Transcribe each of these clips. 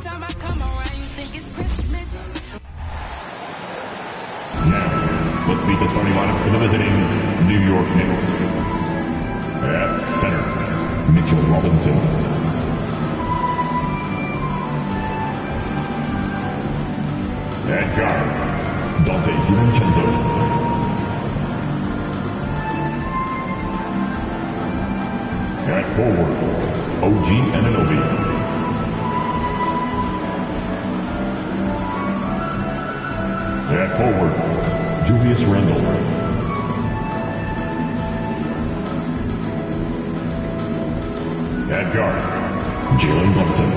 time I come around, you think it's Christmas. Now, let's meet the starting lineup for the visiting New York Knicks. At center, Mitchell Robinson. At guard, Dante DiVincenzo. At forward, OG Anunoby. At forward, Julius Randle. At guard, Jalen Brunson.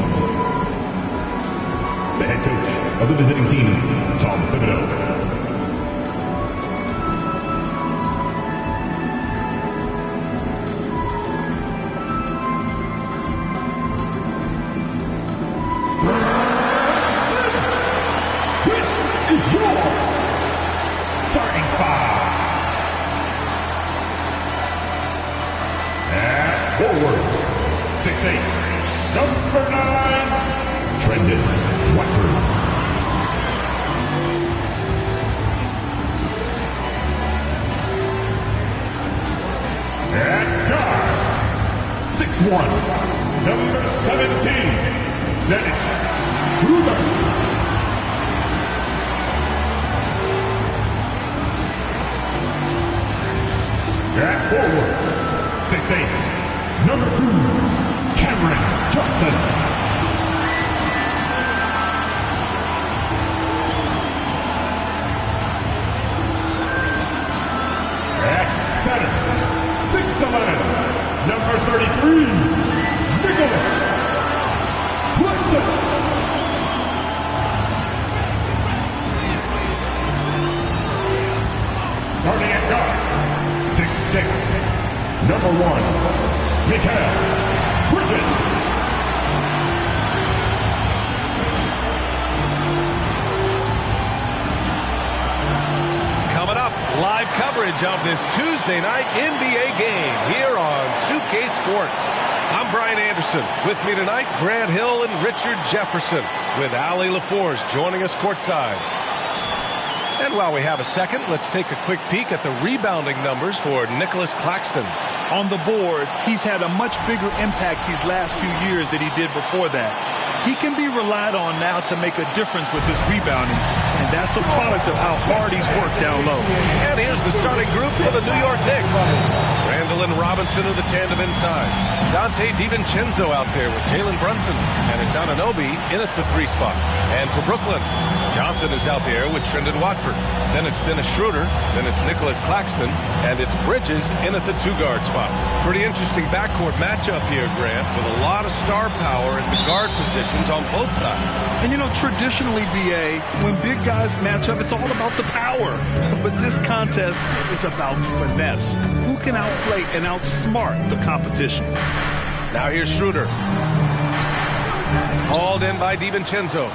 The head coach of the visiting team, Tom Thibodeau. This is your starting five. At forward, 6'8", number 9, Trendon Watford. At guard, 6'1", number 17, Dennis Schroeder. At forward, 6'8", number 2, Cameron Johnson. At center, 6'11", number 33, Nicholas Claxton. Starting at guard, 6'6", number 1, Mikal Bridges. Coming up, live coverage of this Tuesday night NBA game here on 2K Sports. I'm Brian Anderson. With me tonight, Grant Hill and Richard Jefferson, with Allie LaForge joining us courtside. And while we have a second, let's take a quick peek at the rebounding numbers for Nicholas Claxton. On the board, he's had a much bigger impact these last few years than he did before that. He can be relied on now to make a difference with his rebounding, and that's a product of how hard he's worked down low. And here's the starting group for the New York Knicks. Randle and Robinson are the tandem inside. Dante DiVincenzo out there with Jalen Brunson, and it's Anunoby in at the 3 spot. And for Brooklyn, Johnson is out there with Trendon Watford. Then it's Dennis Schroeder, then it's Nicholas Claxton, and it's Bridges in at the 2-guard spot. Pretty interesting backcourt matchup here, Grant, with a lot of star power at the guard positions on both sides. And you know, traditionally, BA, when big guys match up, it's all about the power. But this contest is about finesse. Who can outplay and outsmart the competition? Now here's Schroeder. Hauled in by DiVincenzo.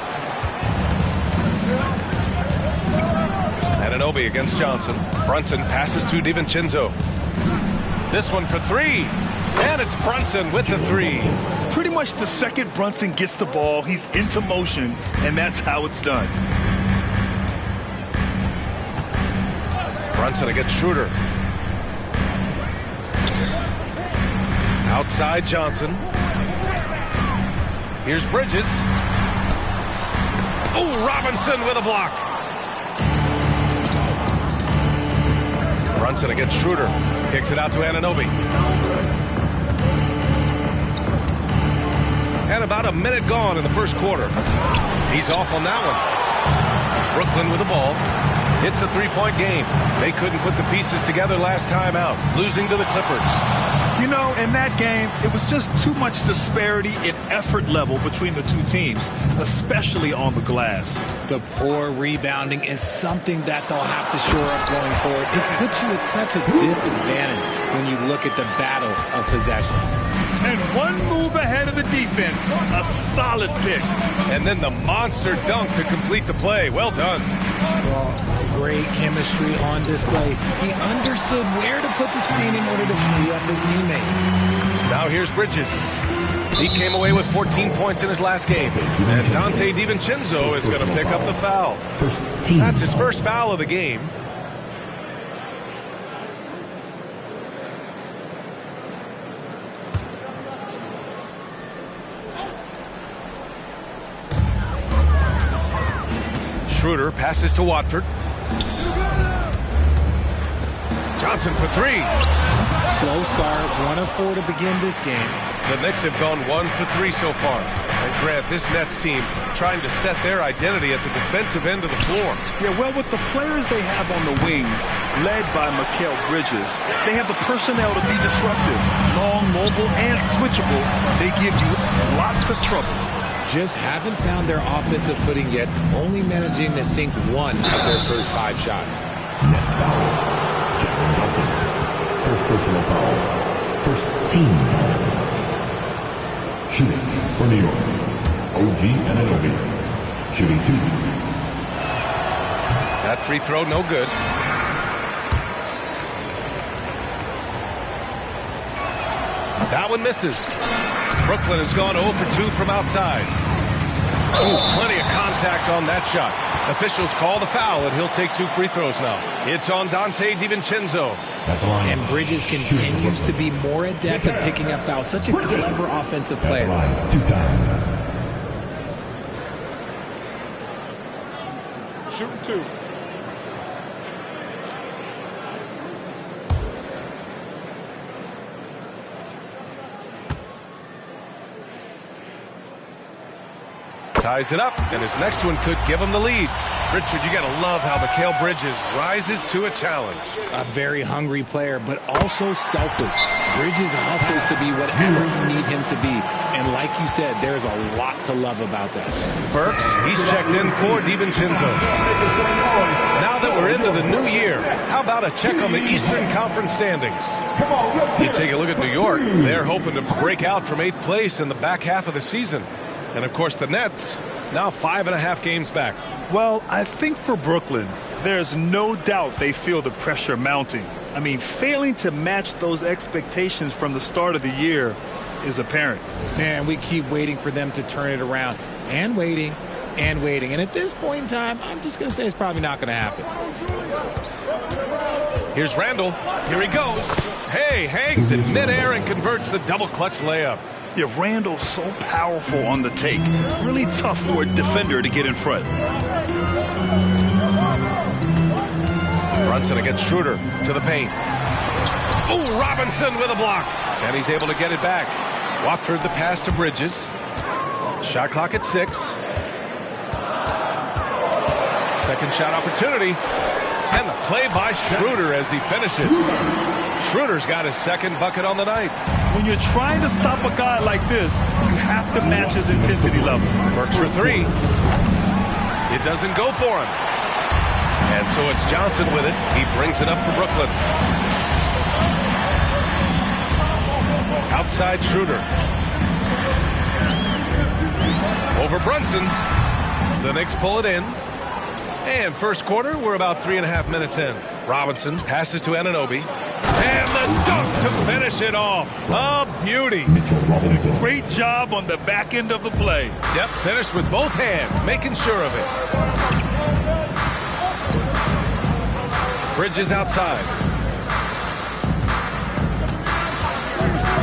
Anunoby against Johnson. Brunson passes to DiVincenzo. This one for 3. And it's Brunson with the 3. Pretty much the second Brunson gets the ball, he's into motion, and that's how it's done. Brunson against Schroeder. Outside Johnson. Here's Bridges. Oh, Robinson with a block. Brunson against Schroeder. Kicks it out to Anunoby. And about a minute gone in the first quarter. He's off on that one. Brooklyn with the ball. It's a 3-point game. They couldn't put the pieces together last time out, losing to the Clippers. You know, in that game, it was just too much disparity in effort level between the two teams, especially on the glass. The poor rebounding is something that they'll have to shore up going forward. It puts you at such a disadvantage when you look at the battle of possessions. And one move ahead of the defense, a solid pick. And then the monster dunk to complete the play. Well done. Well, great chemistry on display. He understood where to put the screen in order to free up his teammate. Now here's Bridges. He came away with 14 points in his last game. And Dante DiVincenzo is going to pick up the foul. That's his first foul of the game. Schroeder passes to Watford. Johnson for three. Slow start, 1 of 4 to begin this game. The Knicks have gone 1 for 3 so far. And Grant, this Nets team trying to set their identity at the defensive end of the floor. Yeah, well, with the players they have on the wings, led by Mikal Bridges, they have the personnel to be disruptive. Long, mobile, and switchable. They give you lots of trouble. Just haven't found their offensive footing yet, only managing to sink 1 of their first 5 shots. Nets foul. Jalen Johnson. First personal foul. First team foul. Shooting for New York. OG Anunoby. Shooting 2. That free throw no good. That one misses. Brooklyn has gone 0 for 2 from outside. Ooh, plenty of contact on that shot. Officials call the foul, and he'll take 2 free throws now. It's on Dante DiVincenzo. And Bridges continues to be more adept at picking up fouls. Such a clever offensive player. 2 times. Shooting 2. Ties it up, and his next one could give him the lead. Richard, you got to love how Mikal Bridges rises to a challenge. A very hungry player, but also selfless. Bridges hustles to be whatever you need him to be. And like you said, there's a lot to love about that. Burks, he's checked in for DiVincenzo. Now that we're into the new year, how about a check on the Eastern Conference standings? You take a look at New York. They're hoping to break out from 8th place in the back half of the season. And, of course, the Nets, now 5.5 games back. Well, I think for Brooklyn, there's no doubt they feel the pressure mounting. I mean, failing to match those expectations from the start of the year is apparent. Man, we keep waiting for them to turn it around. And waiting, and waiting. And at this point in time, I'm just going to say it's probably not going to happen. Here's Randall. Here he goes. Hey, hangs in midair and converts the double clutch layup. Yeah, Randall's so powerful on the take. Really tough for a defender to get in front. Brunson against Schroeder to the paint. Oh, Robinson with a block. And he's able to get it back. Watford the pass to Bridges. Shot clock at 6. Second shot opportunity. And the play by Schroeder as he finishes. Schroeder's got his second bucket on the night. When you're trying to stop a guy like this, you have to match his intensity level. Works for 3. It doesn't go for him. And so it's Johnson with it. He brings it up for Brooklyn. Outside Schroeder. Over Brunson. The Knicks pull it in. And first quarter, we're about 3.5 minutes in. Robinson passes to Anunoby. And the dunk to finish it off. A beauty. Great job on the back end of the play. Yep, finished with both hands, making sure of it. Bridges outside.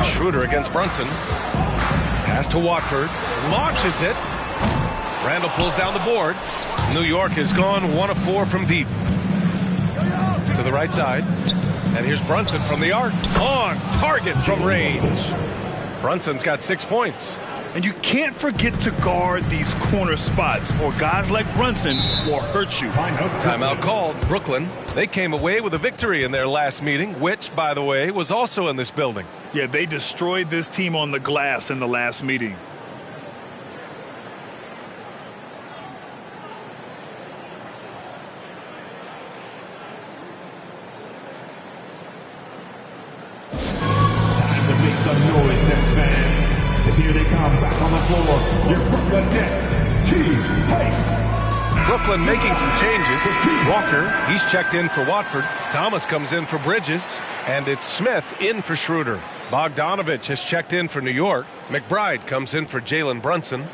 Schroeder against Brunson. Pass to Watford. Launches it. Randall pulls down the board. New York has gone 1 of 4 from deep. To the right side. And here's Brunson from the arc. On target from range. Brunson's got 6 points. And you can't forget to guard these corner spots, or guys like Brunson will hurt you. Timeout called. Brooklyn, they came away with a victory in their last meeting, which, by the way, was also in this building. Yeah, they destroyed this team on the glass in the last meeting. Time to make some noise, Nets fans. As here they come back on the floor. Your Brooklyn Nets. Team fight. Brooklyn making some changes. Walker, he's checked in for Watford. Thomas comes in for Bridges. And it's Smith in for Schroeder. Bogdanovich has checked in for New York. McBride comes in for Jalen Brunson.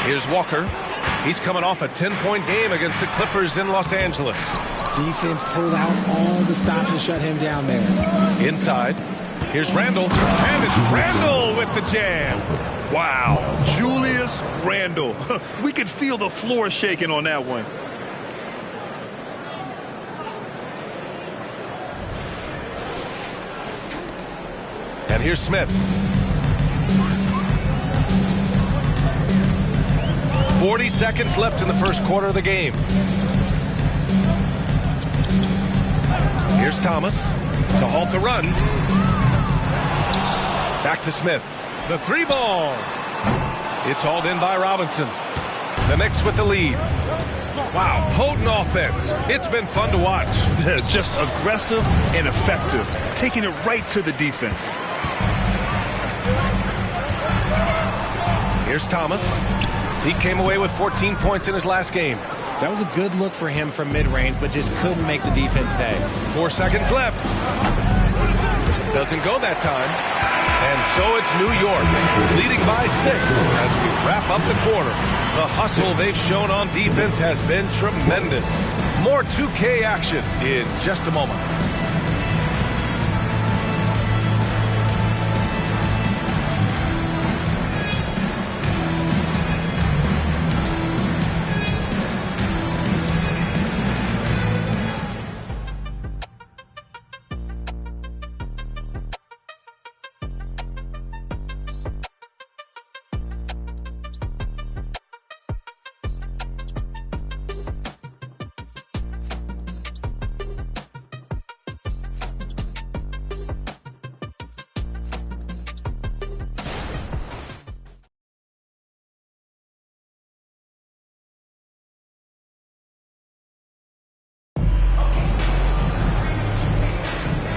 Here's Walker. He's coming off a 10-point game against the Clippers in Los Angeles. Defense pulled out all the stops to shut him down there. Inside. Here's Randle. And it's Randle with the jam. Wow. Julius Randle. We could feel the floor shaking on that one. And here's Smith. 40 seconds left in the first quarter of the game. Here's Thomas to halt the run. Back to Smith. The three ball. It's hauled in by Robinson. The Knicks with the lead. Wow, potent offense. It's been fun to watch. Just aggressive and effective, taking it right to the defense. Here's Thomas. He came away with 14 points in his last game. That was a good look for him from mid-range, but just couldn't make the defense pay. 4 seconds left. Doesn't go that time. And so it's New York, leading by 6 as we wrap up the quarter. The hustle they've shown on defense has been tremendous. More 2K action in just a moment.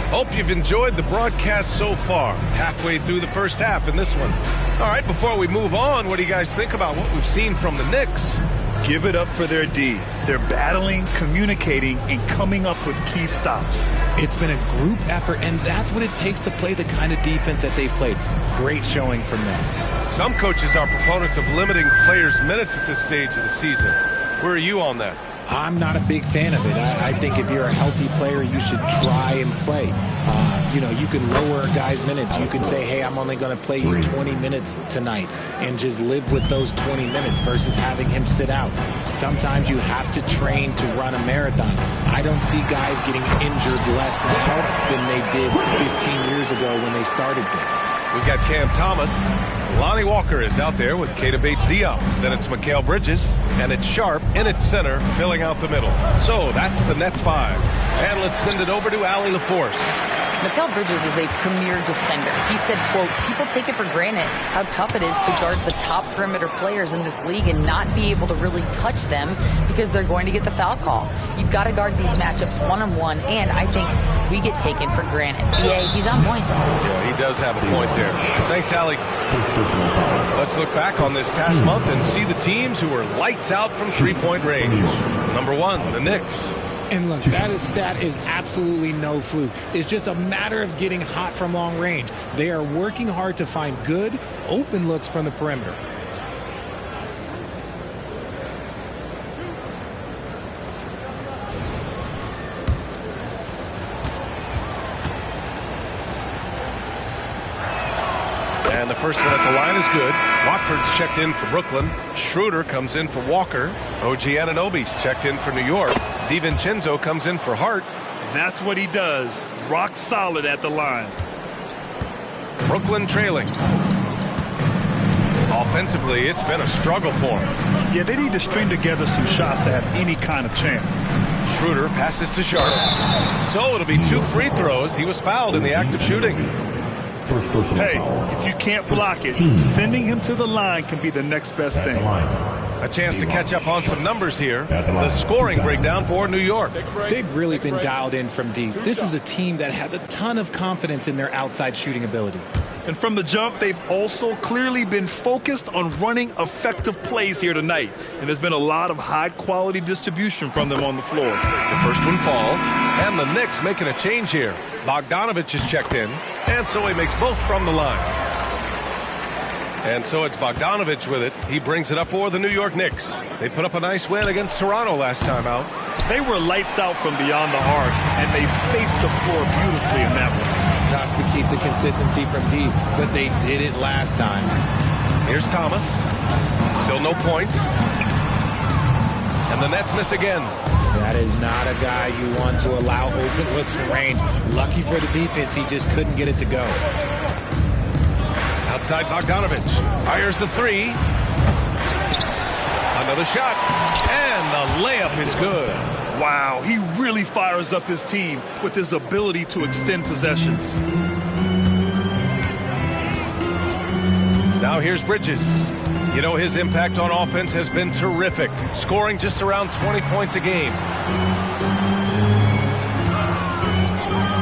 Hope you've enjoyed the broadcast so far. Halfway through the first half in this one. All right, before we move on, what do you guys think about what we've seen from the Knicks? Give it up for their D. They're battling, communicating, and coming up with key stops. It's been a group effort, and that's what it takes to play the kind of defense that they've played. Great showing from them. Some coaches are proponents of limiting players' minutes at this stage of the season. Where are you on that? I'm not a big fan of it. I think if you're a healthy player, you should try and play. You can lower a guy's minutes. You can say, hey, I'm only going to play you 20 minutes tonight and just live with those 20 minutes versus having him sit out. Sometimes you have to train to run a marathon. I don't see guys getting injured less now than they did 15 years ago when they started this. We've got Cam Thomas. Lonnie Walker is out there with Keita Bates-Diop. Then it's Mikal Bridges, and it's Sharp in its center, filling out the middle. So that's the Nets 5. And let's send it over to Allie LaForce. Mikal Bridges is a premier defender. He said, quote, people take it for granted how tough it is to guard the top perimeter players in this league and not be able to really touch them because they're going to get the foul call. You've got to guard these matchups one-on-one, and I think we get taken for granted. Yeah, he's on point. Yeah, he does have a point there. Thanks, Allie. Let's look back on this past month and see the teams who were lights out from three-point range. Number 1, the Knicks. And look, that stat is absolutely no fluke. It's just a matter of getting hot from long range. They are working hard to find good, open looks from the perimeter. And the first one at the line is good. Watford's checked in for Brooklyn. Schroeder comes in for Walker. OG Anunoby's checked in for New York. DiVincenzo comes in for Hart. That's what he does. Rock solid at the line. Brooklyn trailing. Offensively, it's been a struggle for them. Yeah, they need to string together some shots to have any kind of chance. Schroeder passes to Sharp. So it'll be 2 free throws. He was fouled in the act of shooting. First personal Hey, foul. if you can't block it, sending him to the line can be the next best At the thing. line. A chance to catch up on some numbers here. The scoring breakdown for New York. They've really been dialed in from deep. This is a team that has a ton of confidence in their outside shooting ability. And from the jump, they've also clearly been focused on running effective plays here tonight. And there's been a lot of high-quality distribution from them on the floor. The first one falls, and the Knicks making a change here. Bogdanovich is checked in, and so he makes both from the line. And so it's Bogdanovich with it. He brings it up for the New York Knicks. They put up a nice win against Toronto last time out. They were lights out from beyond the arc, and they spaced the floor beautifully in that one. Tough to keep the consistency from deep, but they did it last time. Here's Thomas. Still no points. And the Nets miss again. That is not a guy you want to allow open looks from range. Lucky for the defense, he just couldn't get it to go. Outside Bogdanovich. Fires the three. Another shot. And the layup is good. Wow, he really fires up his team with his ability to extend possessions. Now here's Bridges. You know, his impact on offense has been terrific, scoring just around 20 points a game.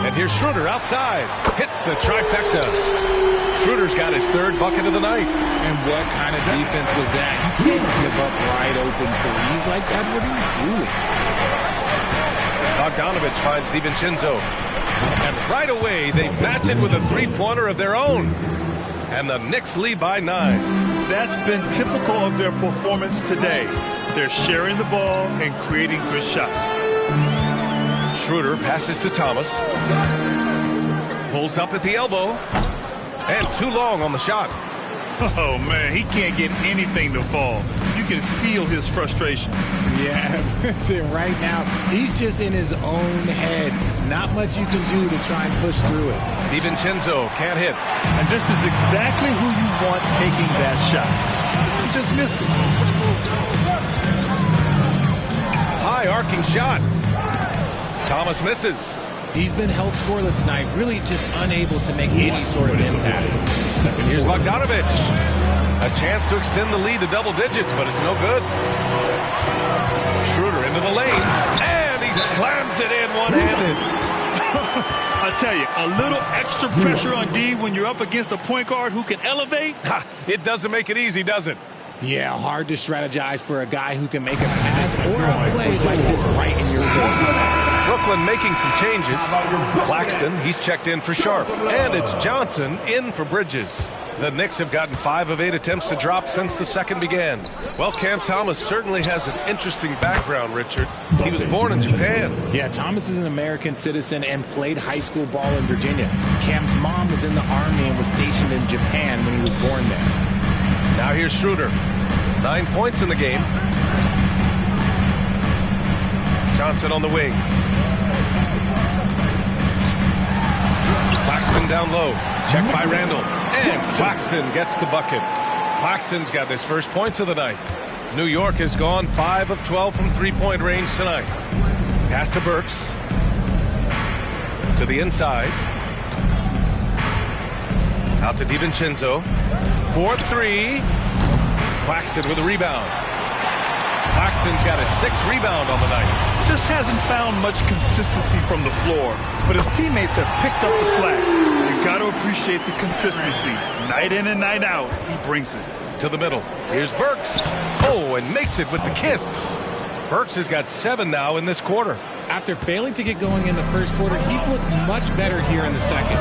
And here's Schroeder outside. Hits the trifecta. Schroeder's got his third bucket of the night. And what kind of defense was that? You can't give up wide open threes like that. What are you doing? Bogdanovich finds DiVincenzo. And right away, they match it with a three-pointer of their own. And the Knicks lead by 9. That's been typical of their performance today. They're sharing the ball and creating good shots. Schroeder passes to Thomas. Pulls up at the elbow. And too long on the shot. Oh, man, he can't get anything to fall. You can feel his frustration. Yeah, right now, he's just in his own head. Not much you can do to try and push through it. DiVincenzo can't hit. And this is exactly who you want taking that shot. He just missed it. High arcing shot. Thomas misses. He's been held scoreless tonight, really just unable to make any sort of impact. Here's Bogdanovich. A chance to extend the lead to double digits, but it's no good. Schroeder into the lane, and he slams it in one-handed. I tell you, a little extra pressure on D when you're up against a point guard who can elevate. It doesn't make it easy, does it? Yeah, hard to strategize for a guy who can make a pass or a play like this right in your face. Brooklyn making some changes. Claxton, he's checked in for Sharp. And it's Johnson in for Bridges. The Knicks have gotten 5 of 8 attempts to drop since the second began. Well, Cam Thomas certainly has an interesting background, Richard. He was born in Japan. Yeah, Thomas is an American citizen and played high school ball in Virginia. Cam's mom was in the Army and was stationed in Japan when he was born there. Now here's Schroeder. 9 points in the game. Johnson on the wing. Claxton down low. Checked by Randall. And Claxton gets the bucket. Claxton's got his first points of the night. New York has gone 5 of 12 from three-point range tonight. Pass to Burks. To the inside. Out to DiVincenzo. 4-3. Claxton with a rebound. Claxton's got his 6th rebound on the night. Just hasn't found much consistency from the floor, but his teammates have picked up the slack. You got to appreciate the consistency. Night in and night out, he brings it. To the middle. Here's Burks. Oh, and makes it with the kiss. Burks has got 7 now in this quarter. After failing to get going in the first quarter, he's looked much better here in the second.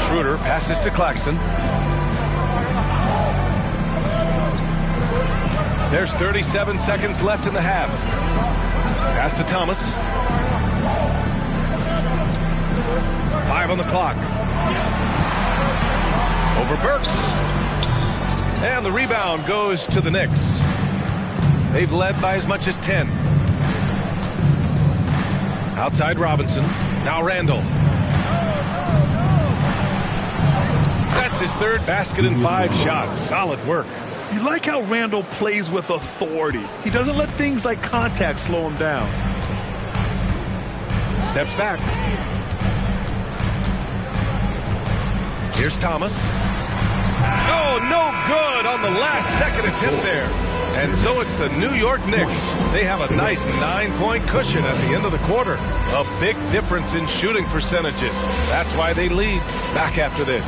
Schroeder passes to Claxton. There's 37 seconds left in the half. Pass to Thomas. 5 on the clock. Over Burks. And the rebound goes to the Knicks. They've led by as much as 10. Outside Robinson. Now Randall. That's his 3rd basket in 5 shots. Solid work. You like how Randall plays with authority. He doesn't let things like contact slow him down. Steps back. Here's Thomas. Oh, no good on the last second attempt there. And so it's the New York Knicks. They have a nice 9-point cushion at the end of the quarter. A big difference in shooting percentages. That's why they lead. Back after this.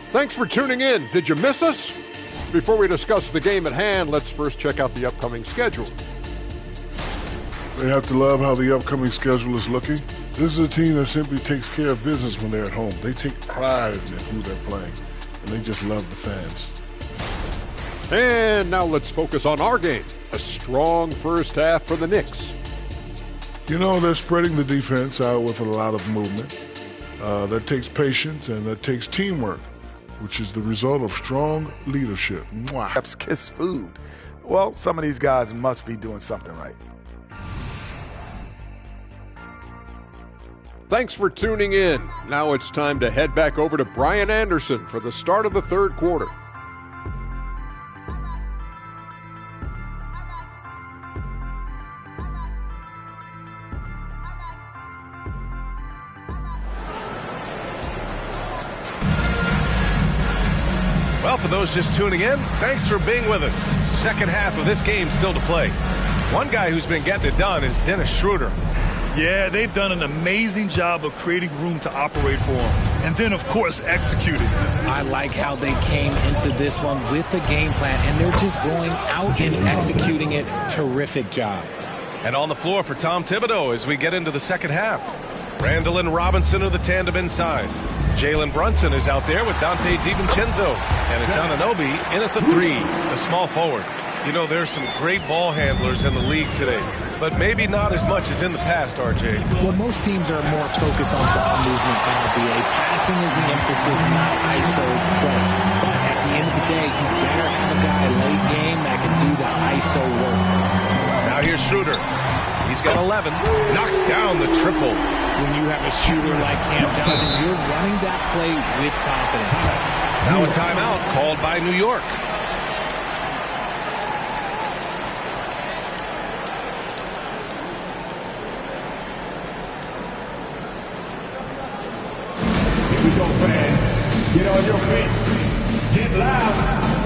Thanks for tuning in. Did you miss us? Before we discuss the game at hand, let's first check out the upcoming schedule. They have to love how the upcoming schedule is looking. This is a team that simply takes care of business when they're at home. They take pride in who they're playing, and they just love the fans. And now let's focus on our game. A strong first half for the Knicks. You know, they're spreading the defense out with a lot of movement. That takes patience, and that takes teamwork, which is the result of strong leadership. Chefs kiss food. Well, some of these guys must be doing something right. Thanks for tuning in. Now it's time to head back over to Brian Anderson for the start of the third quarter. Well, for those just tuning in, thanks for being with us. Second half of this game still to play. One guy who's been getting it done is Dennis Schroeder. Yeah, they've done an amazing job of creating room to operate for him. And then, of course, executing. I like how they came into this one with a game plan, and they're just going out and executing it. Terrific job. And on the floor for Tom Thibodeau as we get into the second half. Randall and Robinson are the tandem inside. Jalen Brunson is out there with Dante DiVincenzo. And it's Anunoby in at the 3, the small forward. You know, there's some great ball handlers in the league today, but maybe not as much as in the past, RJ. Well, most teams are more focused on ball movement than NBA. Passing is the emphasis, not ISO play. But at the end of the day, you better have a guy late game that can do the ISO work. Now here's Schroeder. He's got 11. Knocks down the triple. When you have a shooter like Cam Johnson, you're running that play with confidence. Now a timeout called by New York. Here we go, fans. Get on your feet. Get loud.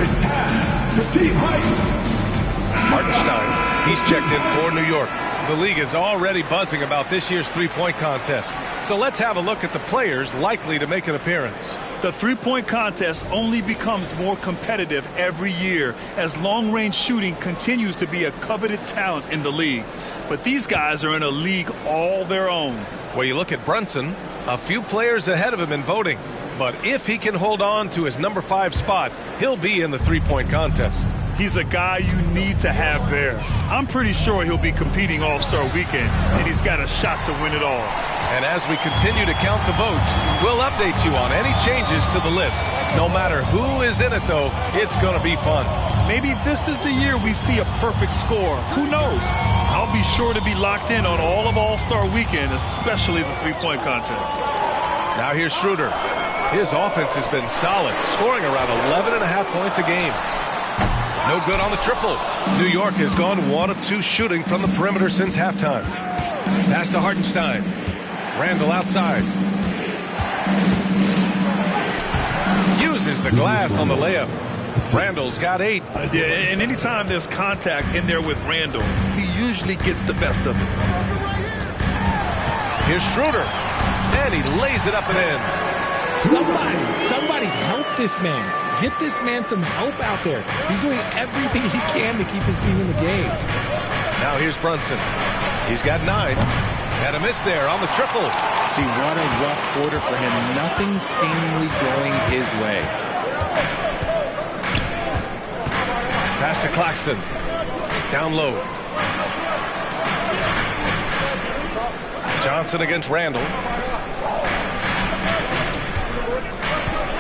It's time for team hype. Hartenstein, he's checked in for New York. The league is already buzzing about this year's three-point contest. So let's have a look at the players likely to make an appearance. The three-point contest only becomes more competitive every year as long-range shooting continues to be a coveted talent in the league. But these guys are in a league all their own. Well, you look at Brunson, a few players ahead of him in voting. But if he can hold on to his number 5 spot, he'll be in the three-point contest. He's a guy you need to have there. I'm pretty sure he'll be competing All-Star Weekend, and he's got a shot to win it all. And as we continue to count the votes, we'll update you on any changes to the list. No matter who is in it, though, it's going to be fun. Maybe this is the year we see a perfect score. Who knows? I'll be sure to be locked in on all of All-Star Weekend, especially the three-point contest. Now here's Schroeder. His offense has been solid, scoring around 11.5 points a game. No good on the triple. New York has gone 1 of 2 shooting from the perimeter since halftime. Pass to Hartenstein. Randall outside. Uses the glass on the layup. Randall's got 8. Yeah, and anytime there's contact in there with Randall, he usually gets the best of it. Here's Schroeder. And he lays it up and in. Somebody help this man. Get this man some help out there. He's doing everything he can to keep his team in the game. Now here's Brunson. He's got 9. Had a miss there on the triple. See, what a rough quarter for him. Nothing seemingly going his way. Pass to Claxton. Down low. Johnson against Randall.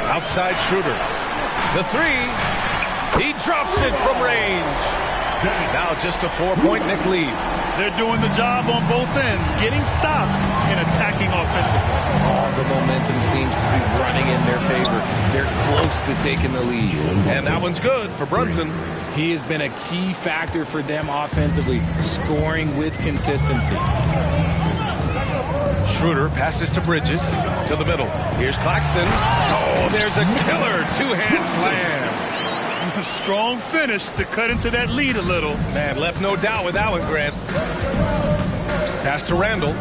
Outside Schroeder. The three. He drops it from range. Now just a 4-point Knick lead. They're doing the job on both ends, getting stops and attacking offensively. All the momentum seems to be running in their favor. They're close to taking the lead. And that one's good for Brunson. He has been a key factor for them offensively, scoring with consistency. Schroeder passes to Bridges, to the middle. Here's Claxton. Oh, there's a killer two-hand slam. Strong finish to cut into that lead a little. Man, left no doubt with that one, Grant. Pass to Randall.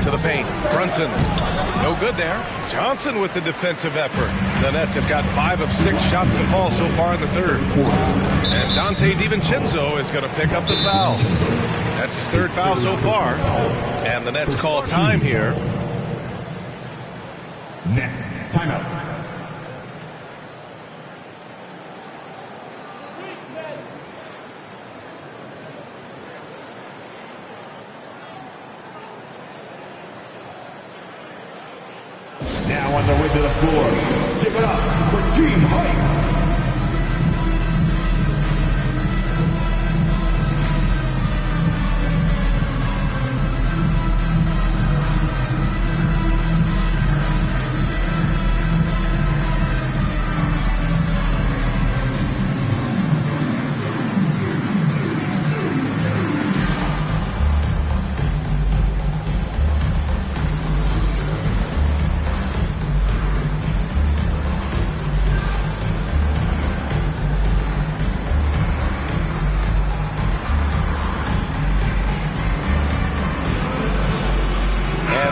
To the paint. Brunson. No good there. Johnson with the defensive effort. The Nets have got 5 of 6 shots to fall so far in the third. And Dante DiVincenzo is going to pick up the foul. That's his 3rd foul so far. And the Nets call time here. Nets, timeout. Now on the way to the floor, give it up for Team Hype.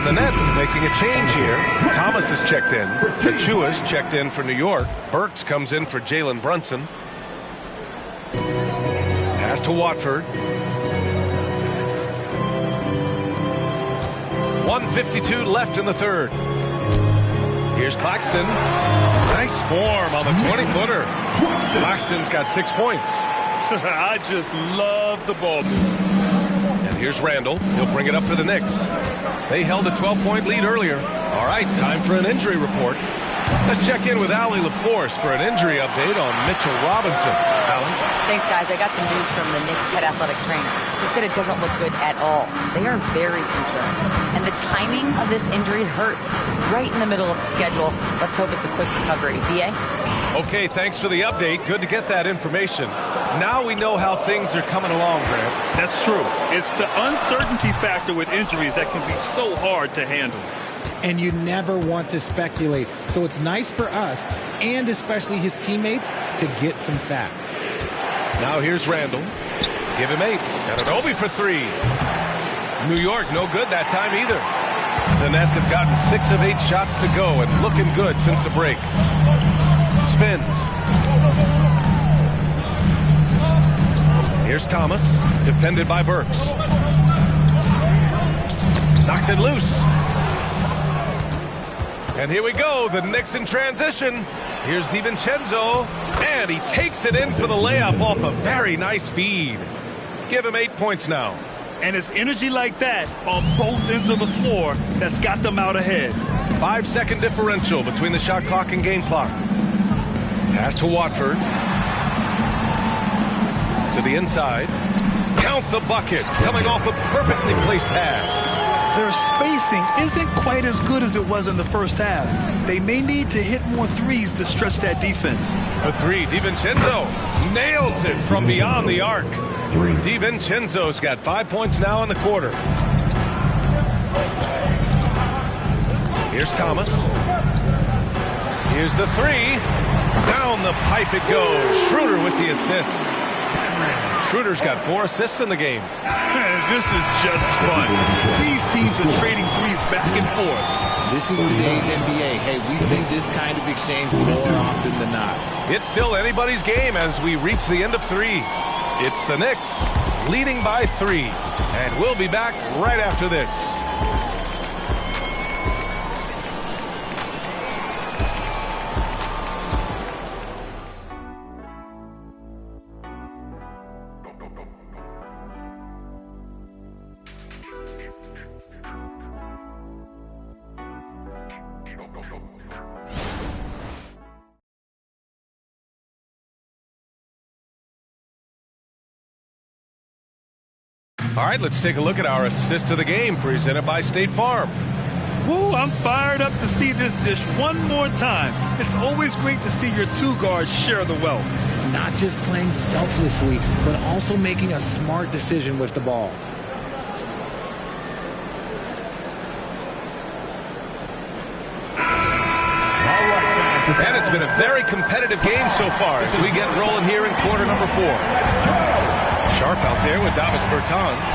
The Nets making a change here. Thomas is checked in. Achua's checked in for New York. Burks comes in for Jalen Brunson. Pass to Watford. 1:52 left in the third. Here's Claxton. Nice form on the 20-footer. Claxton's got 6 points. I just love the ball. And here's Randall. He'll bring it up for the Knicks. They held a 12-point lead earlier. All right, time for an injury report. Let's check in with Allie LaForce for an injury update on Mitchell Robinson. Allie? Thanks, guys. I got some news from the Knicks head athletic trainer. He said it doesn't look good at all. They are very concerned. And the timing of this injury hurts right in the middle of the schedule. Let's hope it's a quick recovery. BA? Okay, thanks for the update. Good to get that information. Now we know how things are coming along, Grant. That's true. It's the uncertainty factor with injuries that can be so hard to handle. And you never want to speculate. So it's nice for us, and especially his teammates, to get some facts. Now here's Randall. Give him 8. Anunoby for 3. New York, no good that time either. The Nets have gotten 6 of 8 shots to go and looking good since the break. Spins. Here's Thomas, defended by Burks. Knocks it loose. And here we go, the Knicks in transition. Here's DiVincenzo, and he takes it in for the layup off a very nice feed. Give him 8 points now. And it's energy like that on both ends of the floor that's got them out ahead. 5-second differential between the shot clock and game clock. Pass to Watford. To the inside. Count the bucket, coming off a perfectly placed pass. Their spacing isn't quite as good as it was in the first half. They may need to hit more threes to stretch that defense. The 3, DiVincenzo nails it from beyond the arc. 3. DiVincenzo's got 5 points now in the quarter. Here's Thomas. Here's the 3. Down the pipe it goes. Schroeder with the assist. Schroeder's got 4 assists in the game. This is just fun. These teams are trading threes back and forth. This is today's NBA. Hey, we see this kind of exchange more often than not. It's still anybody's game as we reach the end of 3. It's the Knicks leading by 3. And we'll be back right after this. All right, let's take a look at our assist of the game presented by State Farm. Woo, I'm fired up to see this dish one more time. It's always great to see your two guards share the wealth. Not just playing selflessly, but also making a smart decision with the ball. And it's been a very competitive game so far as we get rolling here in quarter number 4. Sharp out there with Davis Bertans.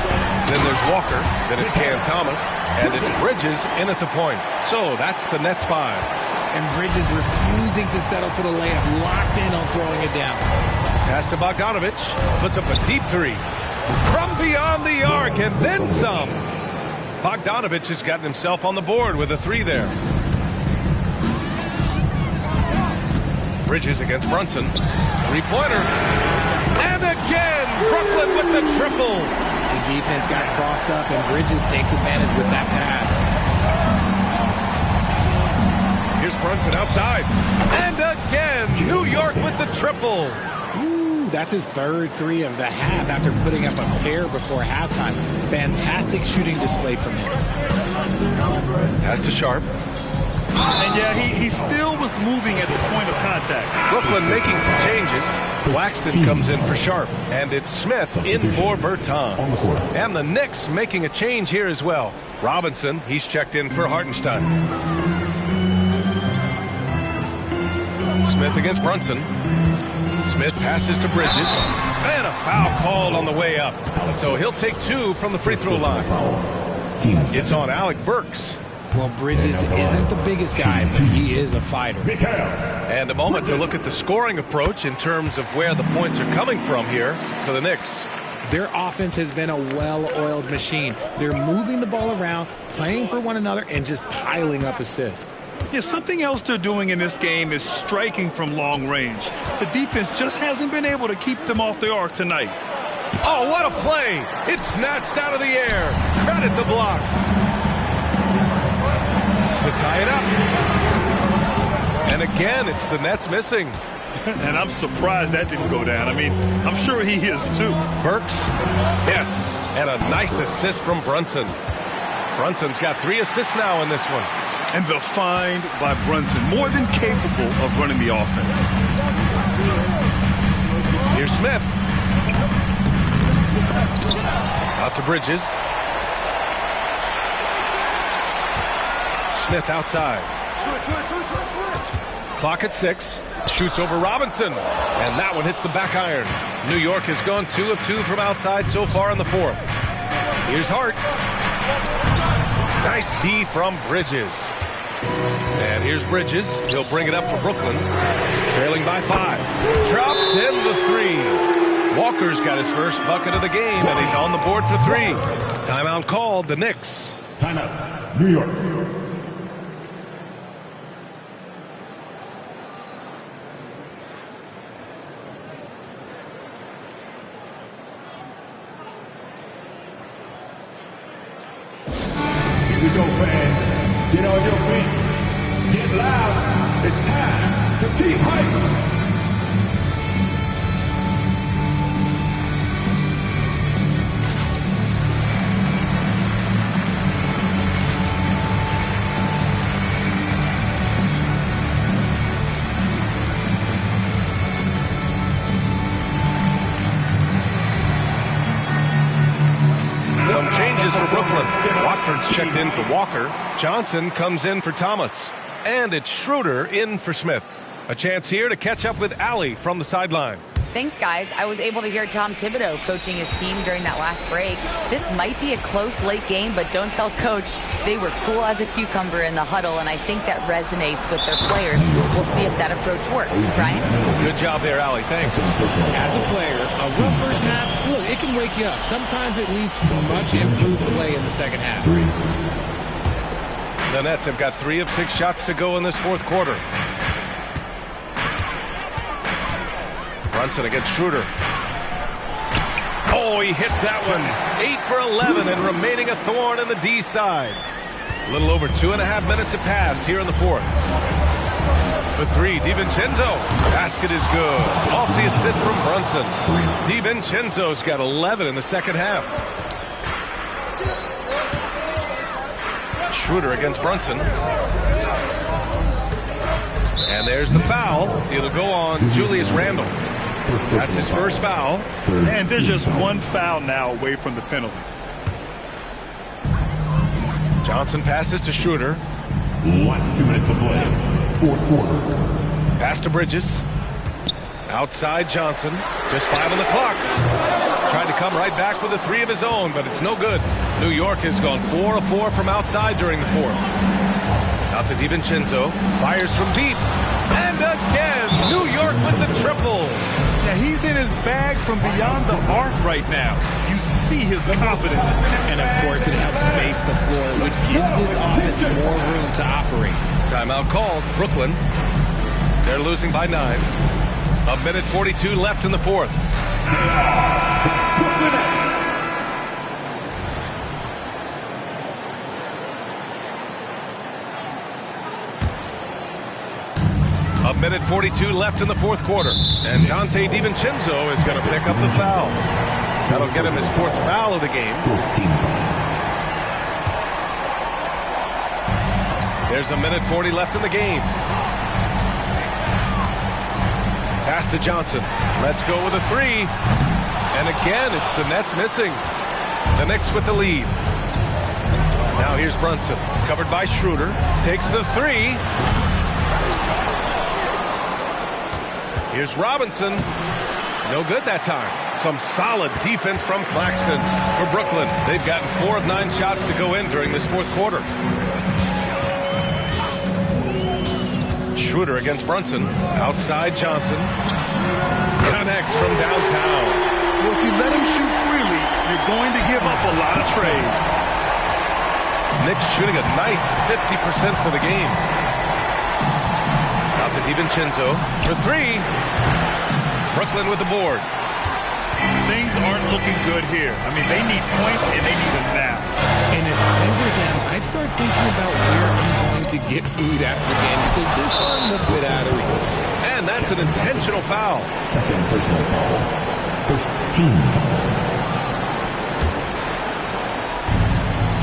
Then there's Walker. Then it's Cam Thomas. And it's Bridges in at the point. So that's the Nets 5. And Bridges refusing to settle for the layup. Locked in on throwing it down. Pass to Bogdanovich. Puts up a deep 3. From beyond the arc and then some. Bogdanovich has gotten himself on the board with a 3 there. Bridges against Brunson. 3-pointer. And again, Brooklyn with the triple. The defense got crossed up, and Bridges takes advantage with that pass. Here's Brunson outside. And again, New York with the triple. Ooh, that's his third 3 of the half after putting up a pair before halftime. Fantastic shooting display from him. Pass to Sharp. And yeah, he still was moving at the point of contact. Brooklyn making some changes. Waxton comes in for Sharp. And it's Smith in for Bertans. And the Knicks making a change here as well. Robinson, he's checked in for Hartenstein. Smith against Brunson. Smith passes to Bridges. And a foul called on the way up. So he'll take 2 from the free throw line. It's on Alec Burks. Well, Bridges isn't the biggest guy, but he is a fighter. And a moment to look at the scoring approach in terms of where the points are coming from here for the Knicks. Their offense has been a well-oiled machine. They're moving the ball around, playing for one another, and just piling up assists. Yeah, something else they're doing in this game is striking from long range. The defense just hasn't been able to keep them off the arc tonight. Oh, what a play! It's snatched out of the air. Credit the block. To tie it up. And again, it's the Nets missing. And I'm surprised that didn't go down. I mean, I'm sure he is too. Burks. Yes. And a nice assist from Brunson. Brunson's got 3 assists now in this one. And the find by Brunson, more than capable of running the offense. Here's Smith. Out to Bridges. Smith outside. Clock at 6. Shoots over Robinson. And that one hits the back iron. New York has gone 2 of 2 from outside so far in the 4th. Here's Hart. Nice D from Bridges. And here's Bridges. He'll bring it up for Brooklyn. Trailing by 5. Drops in the 3. Walker's got his first bucket of the game, and he's on the board for 3. Timeout called, the Knicks. Timeout, New York. Here we go, fans. Get on your feet. Get loud. It's time for team hype. Some changes for Brooklyn. Watford's checked in for Walker. Johnson comes in for Thomas. And it's Schroeder in for Smith. A chance here to catch up with Allie from the sideline. Thanks, guys. I was able to hear Tom Thibodeau coaching his team during that last break. This might be a close late game, but don't tell Coach. They were cool as a cucumber in the huddle, and I think that resonates with their players. We'll see if that approach works. Brian? Good job there, Allie. Thanks. As a player, a rough first half, look, it can wake you up. Sometimes it leads to much improved play in the second half. The Nets have got 3 of 6 shots to go in this 4th quarter. Brunson against Schroeder. Oh, he hits that one. 8 for 11 and remaining a thorn in the D side. A little over 2.5 minutes have passed here in the 4th. For 3, DiVincenzo. Basket is good. Off the assist from Brunson. DiVincenzo's got 11 in the second half. Schroeder against Brunson. And there's the foul. It'll go on Julius Randle. That's his first foul. And there's just one foul now away from the penalty. Johnson passes to Schroeder. Last 2 minutes to play. Fourth quarter. Pass to Bridges. Outside Johnson. Just 5 on the clock. Tried to come right back with a 3 of his own, but it's no good. New York has gone 4 of 4 from outside during the fourth. Out to DiVincenzo. Fires from deep. And again, New York with the triple. Now, he's in his bag from beyond the arc right now. You see his confidence. And, of course, it helps space the floor, which gives this offense more room to operate. Timeout called. Brooklyn. They're losing by 9. 1:42 left in the fourth. A minute 42 left in the fourth quarter. And Dante DiVincenzo is going to pick up the foul. That'll get him his 4th foul of the game. 14. There's a minute 40 left in the game. Pass to Johnson. Let's go with a 3. And again, it's the Nets missing. The Knicks with the lead. Now here's Brunson. Covered by Schroeder. Takes the 3. Here's Robinson. No good that time. Some solid defense from Claxton for Brooklyn. They've gotten 4 of 9 shots to go in during this fourth quarter. Schroeder against Brunson. Outside Johnson. Connects from downtown. Well, if you let him shoot freely, you're going to give up a lot of trays. Knicks shooting a nice 50% for the game. Out to DiVincenzo for 3. Brooklyn with the board. Things aren't looking good here. I mean, they need points, and they need them now. And if I were them, I'd start thinking about where I'm going to get food after the game because this one looks a bit out of reach. And that's an intentional foul. Second personal foul. First team foul.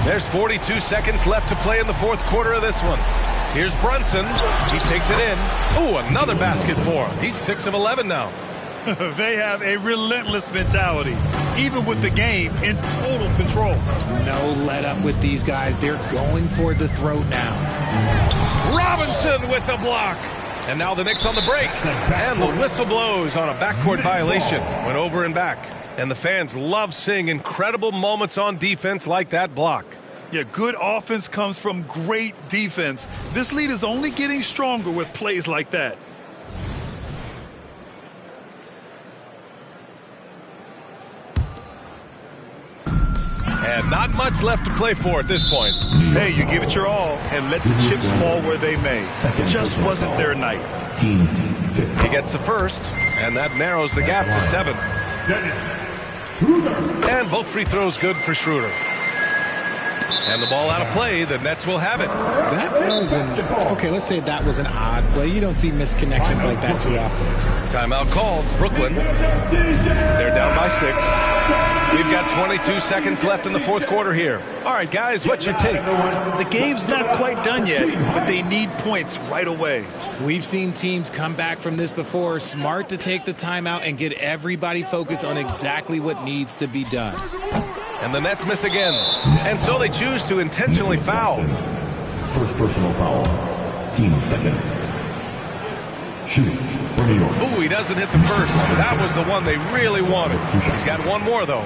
There's 42 seconds left to play in the fourth quarter of this one. Here's Brunson. He takes it in. Ooh, another basket for him. He's 6 of 11 now. They have a relentless mentality, even with the game in total control. No let up with these guys. They're going for the throat now. Robinson with the block. And now the Knicks on the break. And the whistle blows on a backcourt violation. Went over and back. And the fans love seeing incredible moments on defense like that block. Yeah, good offense comes from great defense. This lead is only getting stronger with plays like that. And not much left to play for at this point. Hey, you give it your all and let the chips fall where they may. It just wasn't their night. Teams. He gets the first, and that narrows the gap to 7. And both free throws good for Schroeder. And the ball out of play. The Nets will have it. That was okay, let's say that was an odd play. You don't see misconnections like that too often. Timeout called. Brooklyn. They're down by 6. We've got 22 seconds left in the fourth quarter here. All right, guys, what's your take? The game's not quite done yet, but they need points right away. We've seen teams come back from this before. Smart to take the timeout and get everybody focused on exactly what needs to be done. And the Nets miss again. And so they choose to intentionally foul. First personal foul. Team second. Shooting for New York. Ooh, he doesn't hit the first. That was the one they really wanted. He's got one more, though.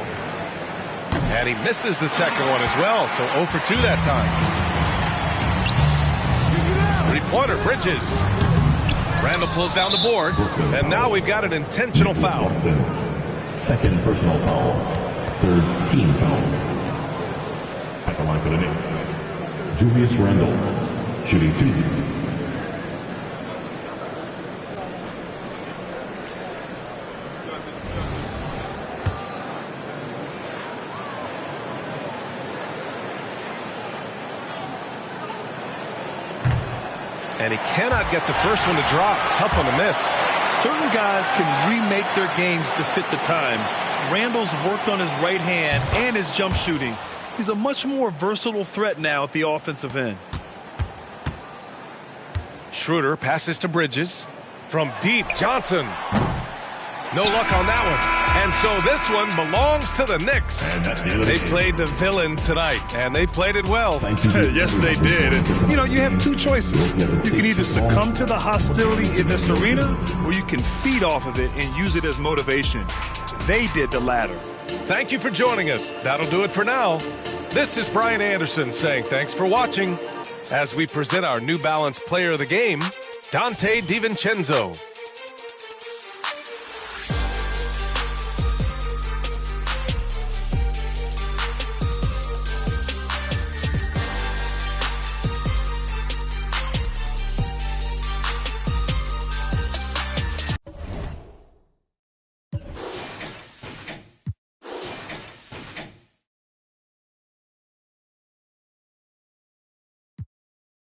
And he misses the second one as well, so 0 for 2 that time. Three-pointer, Bridges. Randle pulls down the board, and now we've got an intentional foul. Second personal foul. Third team foul. At the line for the Knicks, Julius Randle, shooting 2. And he cannot get the first one to drop. Tough one to miss. Certain guys can remake their games to fit the times. Randle's worked on his right hand and his jump shooting. He's a much more versatile threat now at the offensive end. Schroeder passes to Bridges. From deep, Johnson. No luck on that one. And so this one belongs to the Knicks. They played the villain tonight, and they played it well. Yes, they did. And, you know, you have two choices. You can either succumb to the hostility in this arena, or you can feed off of it and use it as motivation. They did the latter. Thank you for joining us. That'll do it for now. This is Brian Anderson saying thanks for watching as we present our New Balance Player of the Game, Dante DiVincenzo.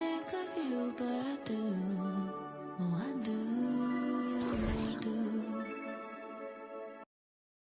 Think of you, but I do. Oh, I do.